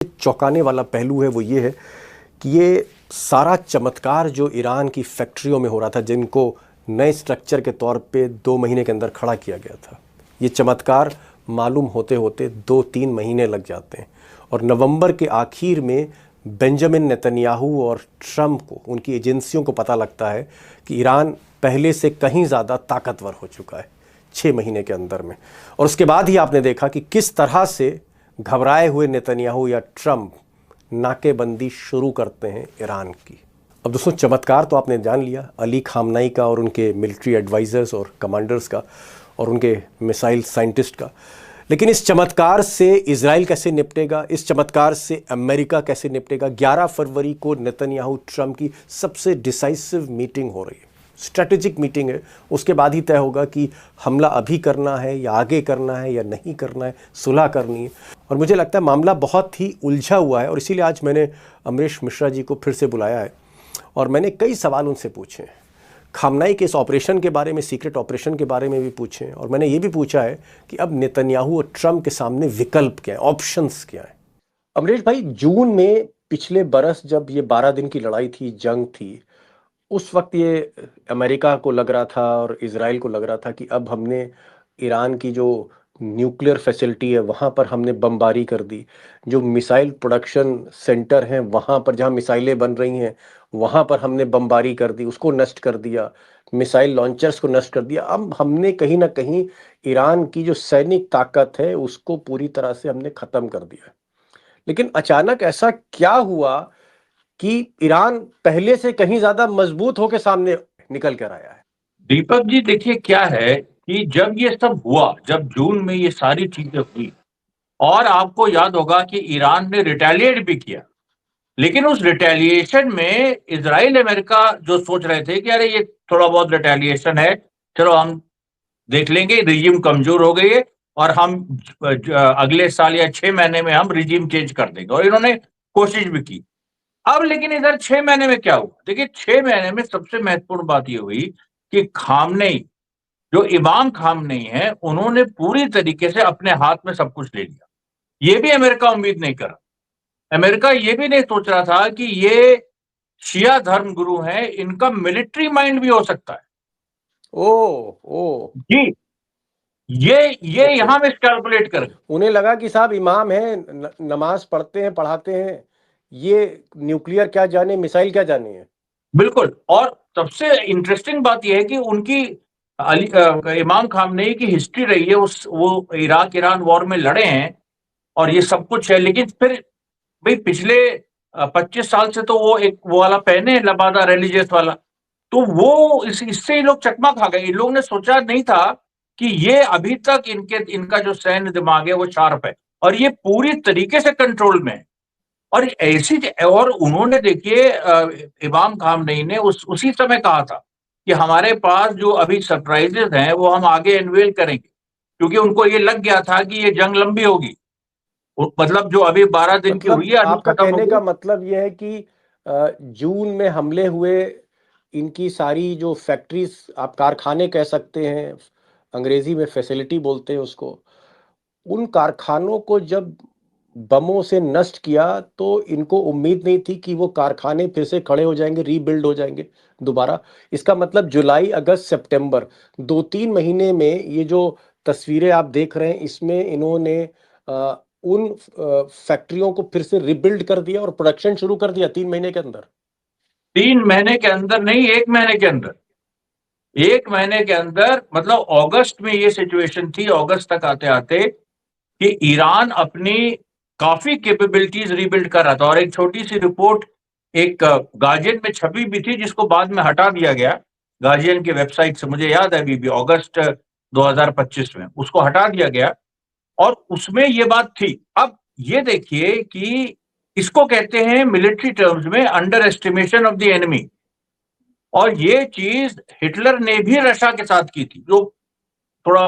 चौंकाने वाला पहलू है वो ये है कि ये सारा चमत्कार जो ईरान की फैक्ट्रियों में हो रहा था, जिनको नए स्ट्रक्चर के तौर पे 2 महीने के अंदर खड़ा किया गया था, ये चमत्कार मालूम होते होते 2-3 महीने लग जाते हैं। और नवंबर के आखिर में बेंजामिन नेतन्याहू और ट्रंप को, उनकी एजेंसियों को पता लगता है कि ईरान पहले से कहीं ज़्यादा ताकतवर हो चुका है 6 महीने के अंदर में। और उसके बाद ही आपने देखा कि किस तरह से घबराए हुए नेतन्याहू या ट्रंप नाकेबंदी शुरू करते हैं ईरान की। अब दोस्तों, चमत्कार तो आपने जान लिया अली खामनाई का और उनके मिलिट्री एडवाइजर्स और कमांडर्स का और उनके मिसाइल साइंटिस्ट का, लेकिन इस चमत्कार से इजराइल कैसे निपटेगा, इस चमत्कार से अमेरिका कैसे निपटेगा? 11 फरवरी को नेतन्याहू ट्रंप की सबसे डिसाइसिव मीटिंग हो रही है, स्ट्रैटेजिक मीटिंग है। उसके बाद ही तय होगा कि हमला अभी करना है या आगे करना है या नहीं करना है, सुलह करनी है। और मुझे लगता है मामला बहुत ही उलझा हुआ है और इसीलिए आज मैंने अमरीश मिश्रा जी को फिर से बुलाया है और मैंने कई सवाल उनसे पूछे हैं। खामनाई के इस ऑपरेशन के बारे में, सीक्रेट ऑपरेशन के बारे में भी पूछे हैं, और मैंने ये भी पूछा है कि अब नेतन्याहू और ट्रंप के सामने विकल्प क्या है, ऑप्शंस क्या है। अमरीश भाई, जून में पिछले बरस जब ये 12 दिन की लड़ाई थी, जंग थी, उस वक्त ये अमेरिका को लग रहा था और इजराइल को लग रहा था कि अब हमने ईरान की जो न्यूक्लियर फैसिलिटी है वहाँ पर हमने बमबारी कर दी, जो मिसाइल प्रोडक्शन सेंटर हैं वहाँ पर जहाँ मिसाइलें बन रही हैं वहाँ पर हमने बमबारी कर दी, उसको नष्ट कर दिया, मिसाइल लॉन्चर्स को नष्ट कर दिया। अब हमने कहीं ना कहीं ईरान की जो सैनिक ताकत है उसको पूरी तरह से हमने खत्म कर दिया। लेकिन अचानक ऐसा क्या हुआ कि ईरान पहले से कहीं ज्यादा मजबूत होकर सामने निकल कर आया है? दीपक जी, देखिए क्या है कि जब ये सब हुआ, जब जून में ये सारी चीजें हुई, और आपको याद होगा कि ईरान ने रिटेलिएट भी किया, लेकिन उस रिटेलिएशन में इजराइल अमेरिका जो सोच रहे थे कि अरे ये थोड़ा बहुत रिटेलिएशन है, चलो हम देख लेंगे, रिजीम कमजोर हो गई है और हम अगले साल या 6 महीने में हम रिजीम चेंज कर देंगे, और इन्होंने कोशिश भी की। अब लेकिन इधर 6 महीने में क्या हुआ? देखिए, 6 महीने में सबसे महत्वपूर्ण बात यह हुई कि खामनेई, जो इमाम खामनेई है, उन्होंने पूरी तरीके से अपने हाथ में सब कुछ ले लिया। ये भी अमेरिका उम्मीद नहीं कर रहा। अमेरिका ये भी नहीं सोच रहा था कि ये शिया धर्म गुरु हैं, इनका मिलिट्री माइंड भी हो सकता है। ओ जी, ये यहां मिस कैलकुलेट कर गए। उन्हें लगा कि साहब इमाम हैं, नमाज पढ़ते हैं, पढ़ाते हैं, ये न्यूक्लियर क्या जाने, मिसाइल क्या जाने है। बिल्कुल। और सबसे इंटरेस्टिंग बात यह है कि उनकी इमाम खामनेई की हिस्ट्री रही है, वो इराक ईरान वॉर में लड़े हैं और ये सब कुछ है, लेकिन फिर भाई पिछले 25 साल से तो वो एक वो वाला पहने हैं, लबादा रिलीजियस वाला, तो वो इससे ये लोग चकमा खा गए। इन लोगों ने सोचा नहीं था कि ये अभी तक इनका जो सैन्य दिमाग है वो शार्प है और ये पूरी तरीके से कंट्रोल में है। और ऐसी, और उन्होंने देखिए इमाम खामनेई ने उसी समय कहा था कि हमारे पास जो अभी सरप्राइजेस हैं वो हम आगे अनवेल करेंगे, क्योंकि उनको ये लग गया था कि ये जंग लंबी होगी। मतलब जो अभी 12 दिन की मतलब हुई है, अभी आपका खत्म कहने होगी। का मतलब यह है कि जून में हमले हुए, इनकी सारी जो फैक्ट्रीज, आप कारखाने कह सकते हैं, अंग्रेजी में फैसिलिटी बोलते हैं उसको, उन कारखानों को जब बमों से नष्ट किया तो इनको उम्मीद नहीं थी कि वो कारखाने फिर से खड़े हो जाएंगे, रीबिल्ड हो जाएंगे दोबारा। इसका मतलब जुलाई, अगस्त, सितंबर, 2-3 महीने में ये जो तस्वीरें आप देख रहे हैं, इसमें इन्होंने उन फैक्ट्रियों को फिर से रिबिल्ड कर दिया और प्रोडक्शन शुरू कर दिया 3 महीने के अंदर। 3 महीने के अंदर नहीं, 1 महीने के अंदर। 1 महीने के अंदर, मतलब अगस्त में ये सिचुएशन थी, अगस्त तक आते आते कि ईरान अपनी काफी कैपेबिलिटीज रीबिल्ड कर रहा था। और एक छोटी सी रिपोर्ट एक गार्जियन में छपी भी थी, जिसको बाद में हटा दिया गया गार्जियन की वेबसाइट से, मुझे याद है अभी भी, अगस्त 2025 में उसको हटा दिया गया, और उसमें ये बात थी। अब ये देखिए कि इसको कहते हैं मिलिट्री टर्म्स में under estimation of the enemy, और ये चीज हिटलर ने भी रशिया के साथ की थी, जो थोड़ा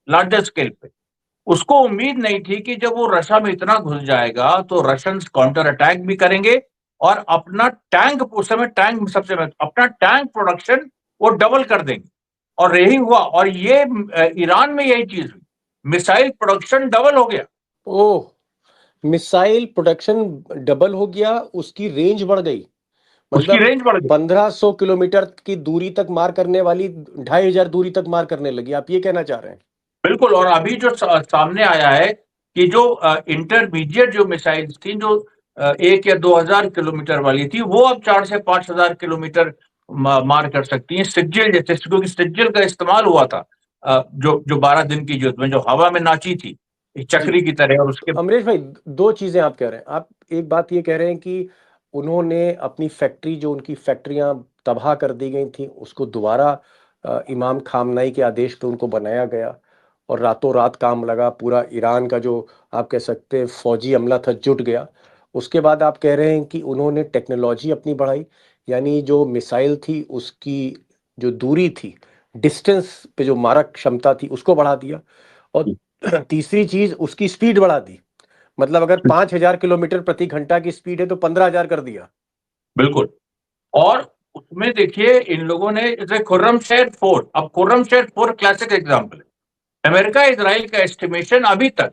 लार्जर स्केल पे। उसको उम्मीद नहीं थी कि जब वो रशिया में इतना घुस जाएगा तो रशियंस काउंटर अटैक भी करेंगे और अपना टैंक, उस समय टैंक सबसे अपना टैंक प्रोडक्शन वो डबल कर देंगे। और यही हुआ, और ये ईरान में यही चीज हुई, मिसाइल प्रोडक्शन डबल हो गया। ओह, मिसाइल प्रोडक्शन डबल हो गया, उसकी रेंज बढ़ गई। उसकी मतलब रेंज बढ़ गई। 1500 किलोमीटर की दूरी तक मार करने वाली 2500 दूरी तक मार करने लगी, आप ये कहना चाह रहे हैं? बिल्कुल। और अभी जो सामने आया है कि जो इंटरमीडिएट जो मिसाइल्स थी, जो 1 या 2 हजार किलोमीटर वाली थी, वो अब 4 से 5 हजार किलोमीटर मार कर सकती हैं, सिज्जिल जैसे, क्योंकि सिज्जिल का इस्तेमाल हुआ था जो 12 दिन की युद्ध में, जो हवा में नाची थी एक जी। चक्री की तरह। और उसके तो अमरीश भाई, दो चीजें आप कह रहे हैं। आप एक बात ये कह रहे हैं कि उन्होंने अपनी फैक्ट्री, जो उनकी फैक्ट्रियां तबाह कर दी गई थी, उसको दोबारा इमाम खामनाई के आदेश पे उनको बनाया गया और रातों रात काम लगा, पूरा ईरान का जो आप कह सकते हैं फौजी अमला था जुट गया। उसके बाद आप कह रहे हैं कि उन्होंने टेक्नोलॉजी अपनी बढ़ाई, यानी जो मिसाइल थी उसकी जो दूरी थी, डिस्टेंस पे जो मारक क्षमता थी उसको बढ़ा दिया। और तीसरी चीज, उसकी स्पीड बढ़ा दी। मतलब अगर 5000 किलोमीटर प्रति घंटा की स्पीड है तो 15000 कर दिया। बिल्कुल। और उसमें देखिए इन लोगों ने, जैसे खुर्रमशेर 4, अब खुर्रमशेर 4 क्लासिक एग्जाम्पल है। अमेरिका इजराइल का एस्टिमेशन अभी तक,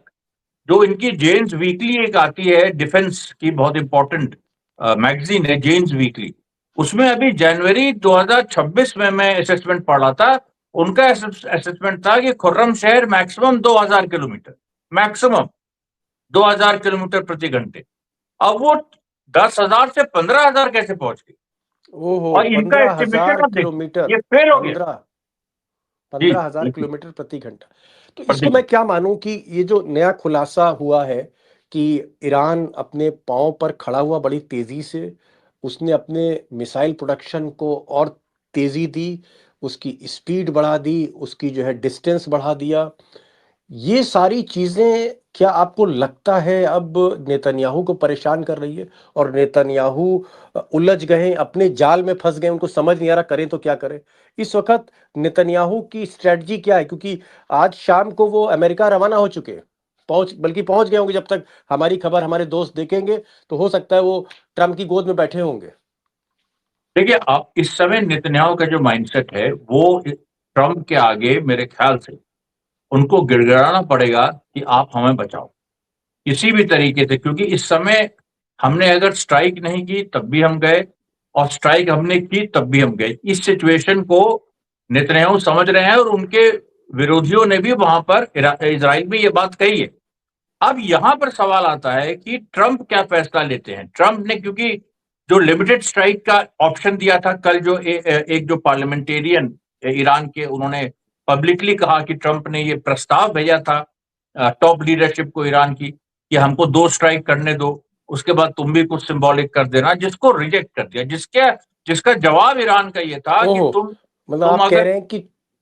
जो इनकी जेन्स वीकली एक आती है डिफेंस की, बहुत इंपॉर्टेंट मैगजीन है जेन्स वीकली, उसमें अभी जनवरी 2026 में मैं असेसमेंट पढ़ रहा था। उनका असेसमेंट था कि खुर्रम शहर मैक्सिमम 2000 किलोमीटर, मैक्सिमम 2000 किलोमीटर प्रति घंटे। अब वो 10,000 से 15,000 कैसे पहुंच गई? ओहो, और इनका पंद्रह एस्टिमेशन हजार अब देखिए, किलोमीटर ये फेल हो गया। पंद्रह जी 15,000 बिल्कुल। किलोमीटर प्रति घंटा। तो इसको प्रति मैं क्या मानूं कि ये जो नया खुलासा हुआ है कि ईरान अपने पांव पर खड़ा हुआ बड़ी तेजी से, उसने अपने मिसाइल प्रोडक्शन को और तेजी दी, उसकी स्पीड बढ़ा दी, उसकी जो है डिस्टेंस बढ़ा दिया, ये सारी चीजें क्या आपको लगता है अब नेतन्याहू को परेशान कर रही है? और नेतन्याहू उलझ गए, अपने जाल में फंस गए, उनको समझ नहीं आ रहा करें तो क्या करें इस वक्त? नेतन्याहू की स्ट्रेटजी क्या है? क्योंकि आज शाम को वो अमेरिका रवाना हो चुके हैं, बल्कि पहुंच गए होंगे। जब तक हमारी खबर हमारे दोस्त देखेंगे तो हो सकता है वो ट्रम्प की गोद में बैठे होंगे। देखिए, आप इस समय नेतन्याहू का जो माइंडसेट है, वो ट्रम्प के आगे मेरे ख्याल से उनको गिड़गिड़ाना पड़ेगा कि आप हमें बचाओ किसी भी तरीके से, क्योंकि इस समय हमने अगर स्ट्राइक नहीं की तब भी हम गए, और स्ट्राइक हमने की तब भी हम गए। इस सिचुएशन को नेतन्याहू समझ रहे हैं, और उनके विरोधियों ने भी वहां पर इजराइल में ये बात कही है। अब यहां पर सवाल आता है कि ट्रंप क्या फैसला लेते हैं। ट्रंप ने, क्योंकि जो लिमिटेड स्ट्राइक का ऑप्शन दिया था कल, जो एक जो पार्लियामेंटेरियन ईरान के, उन्होंने पब्लिकली कहा कि ट्रंप ने ये प्रस्ताव भेजा था टॉप लीडरशिप को ईरान की, कि हमको 2 स्ट्राइक करने दो, उसके बाद तुम भी कुछ सिंबॉलिक कर देना, जिसको रिजेक्ट कर दिया। जिसका जवाब ईरान का ये था कि ओहो, तुम मतलब तुम आप कह अगर, रहे हैं कि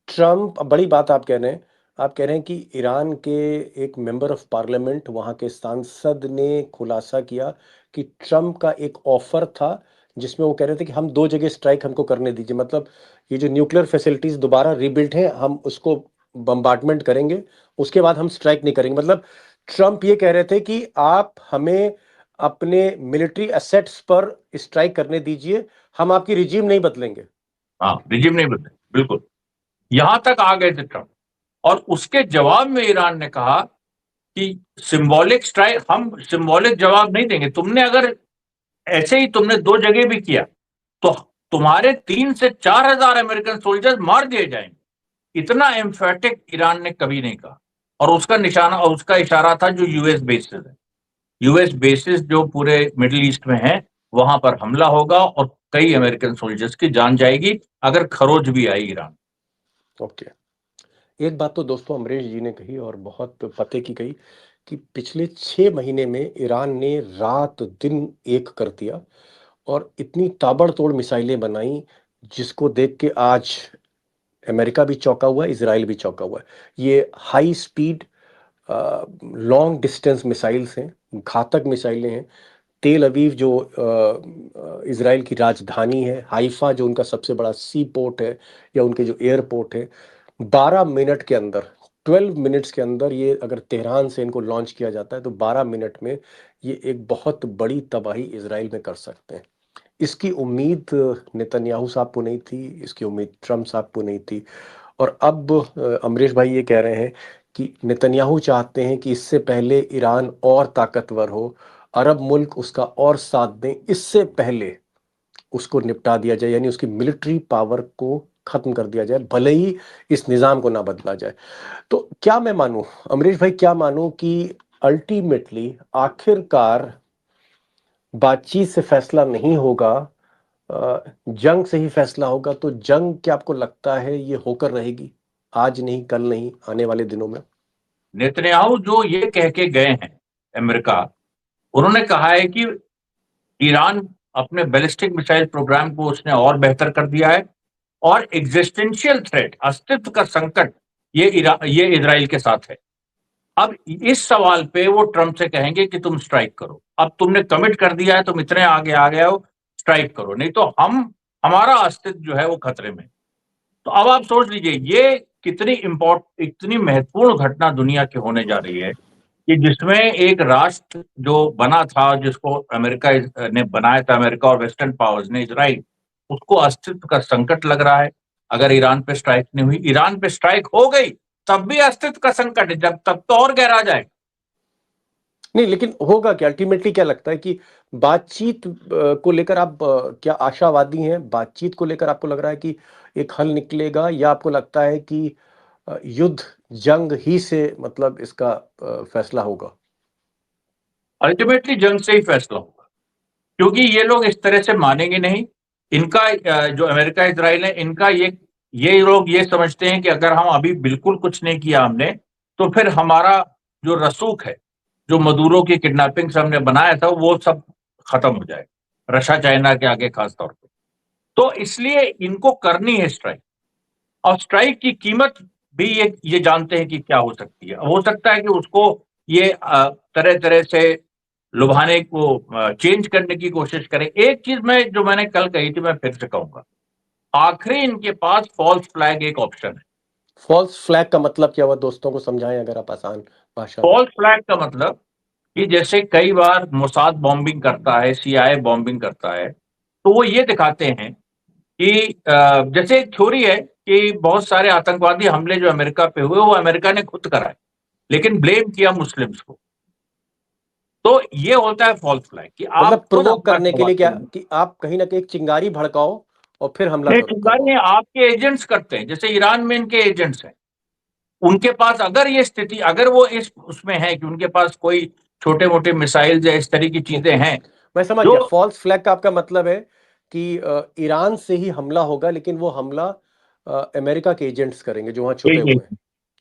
ट्रम्प, बड़ी बात आप कह रहे हैं, आप कह रहे हैं कि ईरान के एक मेंबर ऑफ पार्लियामेंट, वहां के सांसद ने खुलासा किया कि ट्रम्प का एक ऑफर था जिसमें वो कह रहे थे कि हम 2 जगह स्ट्राइक हमको करने दीजिए। मतलब ये जो न्यूक्लियर फैसिलिटीज दोबारा रीबिल्ड हैं, हम उसको बम्बार्डमेंट करेंगे, उसके बाद हम स्ट्राइक नहीं करेंगे। मतलब ट्रम्प ये कह रहे थे कि आप हमें अपने मिलिट्री एसेट्स पर स्ट्राइक करने दीजिए, हम आपकी रिजीम नहीं बदलेंगे। हाँ, रिजिम नहीं बदले, बिल्कुल। यहां तक आ गए थे ट्रंप। और उसके जवाब में ईरान ने कहा कि सिंबॉलिक स्ट्राइक, हम सिंबॉलिक जवाब नहीं देंगे। तुमने अगर ऐसे ही तुमने 2 जगह भी किया तो तुम्हारे 3 से 4 हजार अमेरिकन सोल्जर्स मार दिए जाएंगे। इतना एम्फेटिक ईरान ने कभी नहीं कहा। और उसका निशाना और उसका इशारा था जो यूएस बेसिस है, यूएस बेसिस जो पूरे मिडिल ईस्ट में है, वहां पर हमला होगा और कई अमेरिकन सोल्जर्स की जान जाएगी अगर खरोच भी आई ईरान। ओके। एक बात तो दोस्तों अमरीश जी ने कही और बहुत पते की कही कि पिछले 6 महीने में ईरान ने रात दिन एक कर दिया और इतनी ताबड़तोड़ मिसाइलें बनाई, जिसको देख के आज अमेरिका भी चौंका हुआ है, इसराइल भी चौंका हुआ है। ये high speed long distance missiles हैं, घातक मिसाइलें हैं। तेल अवीव जो इसराइल की राजधानी है, हाइफा जो उनका सबसे बड़ा सी पोर्ट है या उनके जो एयरपोर्ट है, 12 मिनट के अंदर, 12 मिनट्स के अंदर, ये अगर तेहरान से इनको लॉन्च किया जाता है तो 12 मिनट में ये एक बहुत बड़ी तबाही इसराइल में कर सकते हैं। इसकी उम्मीद नेतन्याहू साहब को नहीं थी, इसकी उम्मीद ट्रम्प साहब को नहीं थी। और अब अमरीश भाई ये कह रहे हैं कि नेतन्याहू चाहते हैं कि इससे पहले ईरान और ताकतवर हो, अरब मुल्क उसका और साथ दें, इससे पहले उसको निपटा दिया जाए, यानी उसकी मिलिट्री पावर को खत्म कर दिया जाए, भले ही इस निज़ाम को ना बदला जाए। तो क्या मैं मानूं, अमरीश भाई, क्या मानूं कि अल्टीमेटली आखिरकार बातचीत से फैसला नहीं होगा, जंग से ही फैसला होगा? तो जंग, क्या आपको लगता है ये होकर रहेगी, आज नहीं, कल नहीं, आने वाले दिनों में? नेतन्याहू जो ये कह के गए हैं अमेरिका, उन्होंने कहा है कि ईरान अपने बैलिस्टिक मिसाइल प्रोग्राम को उसने और बेहतर कर दिया है और एग्जिस्टेंशियल थ्रेट, अस्तित्व का संकट, ये इजराइल के साथ है। अब इस सवाल पे वो ट्रंप से कहेंगे कि तुम स्ट्राइक करो, अब तुमने कमिट कर दिया है, तुम इतने आगे आ गए हो, स्ट्राइक करो, नहीं तो हमारा अस्तित्व जो है वो खतरे में। तो अब आप सोच लीजिए ये इतनी महत्वपूर्ण घटना दुनिया की होने जा रही है कि जिसमें एक राष्ट्र जो बना था, जिसको अमेरिका ने बनाया था, अमेरिका और वेस्टर्न पावर्स ने, इजराइल, उसको अस्तित्व का संकट लग रहा है अगर ईरान पे स्ट्राइक नहीं हुई। ईरान पे स्ट्राइक हो गई तब भी अस्तित्व का संकट है, जब तक तो और गहरा जाएगा। नहीं, लेकिन होगा क्या अल्टीमेटली? क्या लगता है कि बातचीत को लेकर आप क्या आशावादी हैं? बातचीत को लेकर आपको लग रहा है कि एक हल निकलेगा, या आपको लगता है कि युद्ध, जंग ही से मतलब इसका फैसला होगा? अल्टीमेटली जंग से ही फैसला होगा, क्योंकि ये लोग इस तरह से मानेंगे नहीं। इनका जो अमेरिका इजराइल है, इनका ये लोग ये समझते हैं कि अगर हम अभी बिल्कुल कुछ नहीं किया हमने, तो फिर हमारा जो रसूख है, जो मदुरो की किडनैपिंग से हमने बनाया था, वो सब खत्म हो जाएगा, रशिया चाइना के आगे खास तौर पे। तो इसलिए इनको करनी है स्ट्राइक, और स्ट्राइक की कीमत भी ये जानते हैं कि क्या हो सकती है। हो सकता है कि उसको ये तरह तरह से लुभाने को, चेंज करने की कोशिश करें। एक चीज जो मैंने कल कही थी, मैं फिर से कहूंगा, आखिरी इनके पास फॉल्स फ्लैग एक ऑप्शन है। फॉल्स फ्लैग का मतलब क्या हुआ, दोस्तों को समझाएं अगर आप आसान भाषा में। फॉल्स फ्लैग का मतलब कि जैसे कई बार मोसाद बॉम्बिंग करता है, सीआईए बॉम्बिंग करता है, तो वो ये दिखाते हैं कि जैसे एक थ्योरी है कि बहुत सारे आतंकवादी हमले जो अमेरिका पे हुए वो अमेरिका ने खुद कराए, लेकिन ब्लेम किया मुस्लिम्स को। तो ये होता है फॉल्स फ्लैग कि आप मतलब खुद प्रोवोक हमला करने के लिए, क्या करवाते हैं। कि आप कहीं ना कहीं एक चिंगारी भड़काओ और फिर हमला नहीं, करवाओ? चिंगारी आपके एजेंट्स करते हैं, जैसे ईरान में इनके एजेंट्स हैं। उनके पास अगर ये स्थिति, अगर वो इस उसमें है कि उनके पास कोई छोटे मोटे मिसाइल या इस तरह की चीजें ओके, हैं मैं समझ जो। गया। फॉल्स फ्लैग का आपका मतलब है कि ईरान से ही हमला होगा, लेकिन वो हमला अमेरिका के एजेंट्स करेंगे जो वहां छुपे हुए हैं,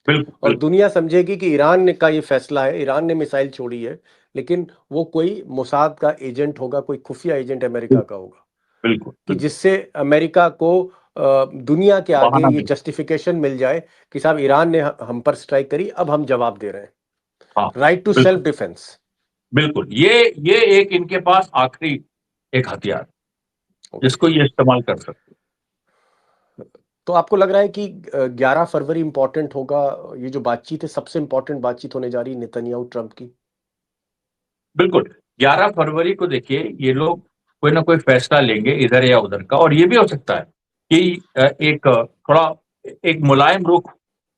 बिल्कुल और बिल्कुल दुनिया समझेगी कि ईरान ने का ये फैसला है, ईरान ने मिसाइल छोड़ी है, लेकिन वो कोई मोसाद का एजेंट होगा, कोई खुफिया एजेंट अमेरिका का होगा, बिल्कुल कि बिल्कुल जिससे अमेरिका को दुनिया के आगे बहाना ये नहीं। जस्टिफिकेशन मिल जाए कि साहब ईरान ने हम पर स्ट्राइक करी, अब हम जवाब दे रहे हैं। हाँ, राइट टू सेल्फ बिल्कुल डिफेंस। बिल्कुल, ये एक इनके पास आखिरी एक हथियार ओके, जिसको ये इस्तेमाल कर सकते तो आपको लग रहा है कि 11 फरवरी इंपॉर्टेंट होगा? ये जो बातचीत है, सबसे इंपॉर्टेंट बातचीत होने जा रही है नेतन्याहू ट्रंप की। बिल्कुल, 11 फरवरी को देखिए ये लोग कोई ना कोई फैसला लेंगे इधर या उधर का, और ये भी हो सकता है कि एक थोड़ा एक मुलायम रुख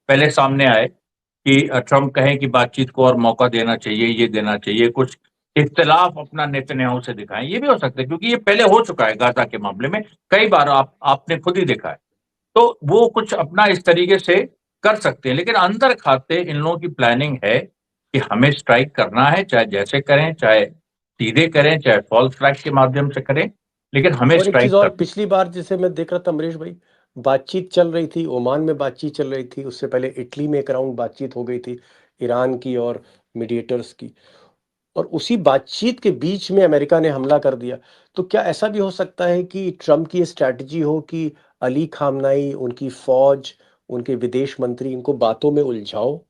पहले सामने आए कि ट्रंप कहें कि बातचीत को और मौका देना चाहिए, ये देना चाहिए, कुछ इख्तिलाफ अपना नेतन्याहू से दिखाएं। ये भी हो सकता है, क्योंकि ये पहले हो चुका है गाजा के मामले में कई बार, आपने खुद ही देखा है। तो वो कुछ अपना इस तरीके से कर सकते हैं, लेकिन अंदर खाते इन लोगों की प्लानिंग है कि हमें स्ट्राइक करना है, चाहे जैसे करें, चाहे सीधे करें, चाहे फॉल्स फ्लैग के माध्यम से करें, लेकिन हमें और एक चीज स्ट्राइक और, करना। पिछली बार जैसे मैं देख रहा था अमरीश भाई, बातचीत चल रही थी, ओमान में बातचीत चल रही थी, उससे पहले इटली में एक राउंड बातचीत हो गई थी ईरान की और मीडिएटर्स की, और उसी बातचीत के बीच में अमेरिका ने हमला कर दिया। तो क्या ऐसा भी हो सकता है कि ट्रंप की स्ट्रैटेजी हो कि अली खामनाई, उनकी फौज, उनके विदेश मंत्री, इनको बातों में उलझाओ,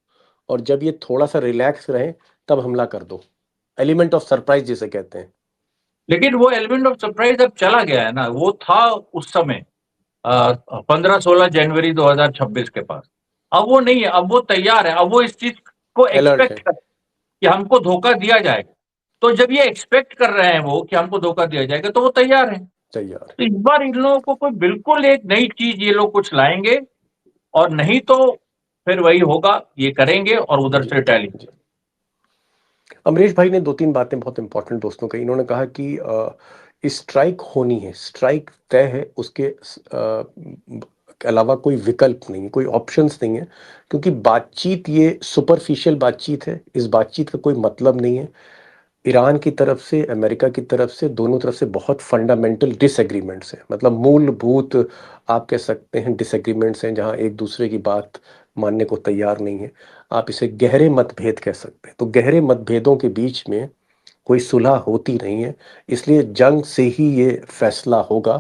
और जब ये थोड़ा सा रिलैक्स रहे तब हमला कर दो, एलिमेंट ऑफ सरप्राइज जिसे कहते हैं? लेकिन वो एलिमेंट ऑफ सरप्राइज अब चला गया है ना, वो था उस समय 15-16 जनवरी 2026 के पास। अब वो नहीं है, अब वो तैयार है, अब वो इस चीज को अलर्ट है, एक्सपेक्ट कर कि हमको धोखा दिया जाएगा। तो जब ये एक्सपेक्ट कर रहे हैं वो कि हमको धोखा दिया जाएगा, तो वो तैयार है। तैयार है। तो इस बार इन लोगों को कोई बिल्कुल एक नई चीज ये लोग कुछ लाएंगे, और नहीं तो फिर वही होगा, ये करेंगे और उधर से टैली। अमरीश भाई ने 2-3 बातें बहुत इंपॉर्टेंट दोस्तों कही। इन्होंने कहा कि स्ट्राइक होनी है, स्ट्राइक तय है, उसके अलावा कोई विकल्प नहीं है, कोई ऑप्शंस नहीं है, क्योंकि बातचीत ये सुपरफिशियल बातचीत है, इस बातचीत का कोई मतलब नहीं है। ईरान की तरफ से, अमेरिका की तरफ से, दोनों तरफ से बहुत फंडामेंटल डिसएग्रीमेंट्स हैं, मतलब मूलभूत आप कह सकते हैं डिसएग्रीमेंट्स हैं, जहां एक दूसरे की बात मानने को तैयार नहीं है। आप इसे गहरे मतभेद कह सकते हैं। तो गहरे मतभेदों के बीच में कोई सुलह होती नहीं है, इसलिए जंग से ही ये फैसला होगा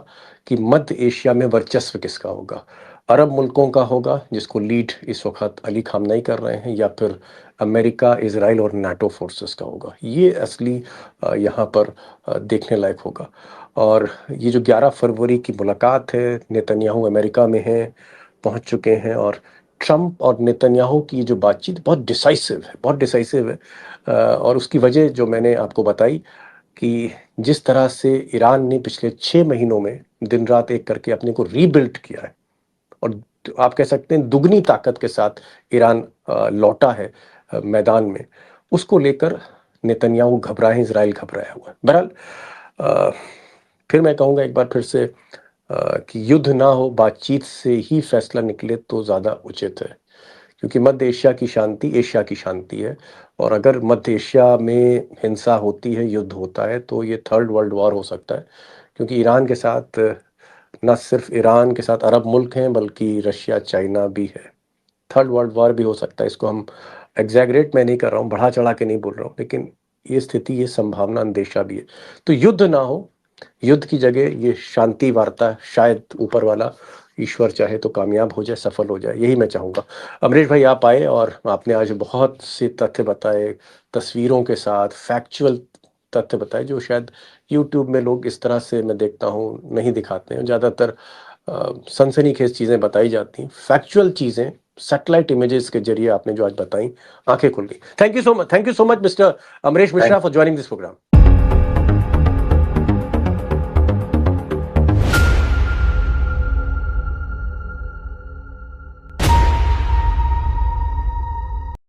कि मध्य एशिया में वर्चस्व किसका होगा। अरब मुल्कों का होगा, जिसको लीड इस वक्त अली खामनेई कर रहे हैं, या फिर अमेरिका, इजराइल और नाटो फोर्सेस का होगा। ये असली यहाँ पर देखने लायक होगा। और ये जो 11 फरवरी की मुलाकात है, नेतन्याहू अमेरिका में हैं, पहुंच चुके हैं, और ट्रंप और नेतन्याहू की जो बातचीत बहुत डिसाइसिव है, बहुत डिसाइसिव है। और उसकी वजह जो मैंने आपको बताई कि जिस तरह से ईरान ने पिछले 6 महीनों में दिन रात एक करके अपने को रीबिल्ड किया है, और आप कह सकते हैं दुगनी ताकत के साथ ईरान लौटा है मैदान में, उसको लेकर नेतन्याहू घबराए हैं, इजराइल घबराया हुआ है। बहरहाल फिर मैं कहूँगा एक बार फिर से कि युद्ध ना हो, बातचीत से ही फैसला निकले तो ज़्यादा उचित है, क्योंकि मध्य एशिया की शांति एशिया की शांति है। और अगर मध्य एशिया में हिंसा होती है, युद्ध होता है, तो ये थर्ड वर्ल्ड वॉर हो सकता है, क्योंकि ईरान के साथ, न सिर्फ ईरान के साथ अरब मुल्क हैं, बल्कि रशिया, चाइना भी है। थर्ड वर्ल्ड वॉर भी हो सकता है। इसको हम एग्जैगरेट मैं नहीं कर रहा हूँ, बढ़ा चढ़ा के नहीं बोल रहा हूँ, लेकिन ये स्थिति, ये संभावना, अंदेशा भी है। तो युद्ध ना हो, युद्ध की जगह ये शांति वार्ता, शायद ऊपर वाला ईश्वर चाहे तो कामयाब हो जाए, सफल हो जाए, यही मैं चाहूँगा। अमरीश भाई आप आए और आपने आज बहुत से तथ्य बताए, तस्वीरों के साथ फैक्चुअल तथ्य बताए, जो शायद यूट्यूब में लोग इस तरह से मैं देखता हूँ नहीं दिखाते हैं। ज़्यादातर सनसनीखेज चीज़ें बताई जाती हैं, फैक्चुअल चीज़ें सैटेलाइट इमेजेस के जरिए आपने जो आज बताई, आंखें खुल गई। Thank you so much mister Amrish Mishra for joining this programme.